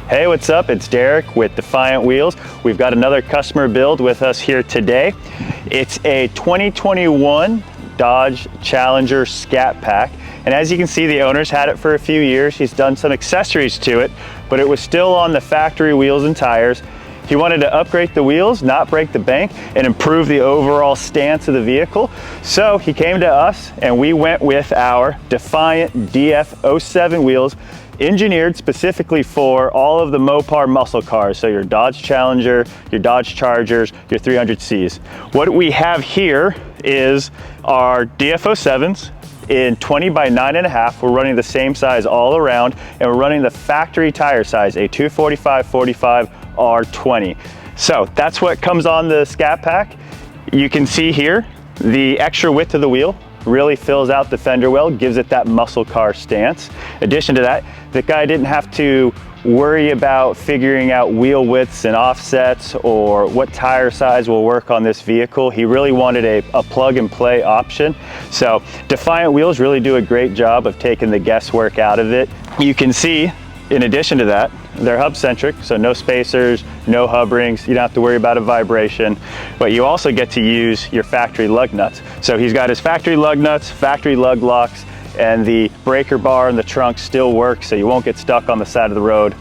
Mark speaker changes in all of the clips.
Speaker 1: Hey, what's up? It's Derek with Defiant Wheels. We've got another customer build with us here today. It's a 2021 Dodge Challenger Scat Pack. And as you can see, the owner's had it for a few years. He's done some accessories to it, but it was still on the factory wheels and tires. He wanted to upgrade the wheels, not break the bank, and improve the overall stance of the vehicle. So he came to us and we went with our Defiant DF07 wheels, engineered specifically for all of the Mopar muscle cars. So your Dodge Challenger, your Dodge Chargers, your 300Cs. What we have here is our DF07s in 20 by 9.5. We're running the same size all around, and we're running the factory tire size, a 245/45 R20. So that's what comes on the Scat Pack. You can see here, the extra width of the wheel really fills out the fender well, gives it that muscle car stance. In addition to that, the guy didn't have to worry about figuring out wheel widths and offsets or what tire size will work on this vehicle. He really wanted a plug and play option. So Defiant Wheels really do a great job of taking the guesswork out of it. You can see, in addition to that, they're hub centric, so no spacers, no hub rings. You don't have to worry about a vibration, but you also get to use your factory lug nuts. So he's got his factory lug nuts, factory lug locks, and the breaker bar in the trunk still works, so you won't get stuck on the side of the road.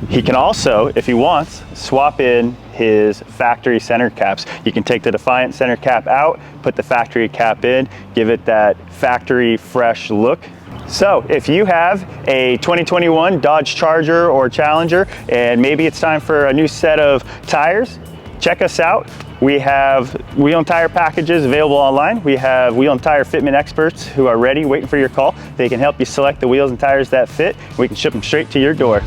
Speaker 1: He can also, if he wants, swap in his factory center caps. You can take the Defiant center cap out, put the factory cap in, give it that factory fresh look. So if you have a 2021 Dodge Charger or Challenger and maybe it's time for a new set of tires, check us out. We have wheel and tire packages available online. We have wheel and tire fitment experts who are ready, waiting for your call. They can help you select the wheels and tires that fit. We can ship them straight to your door.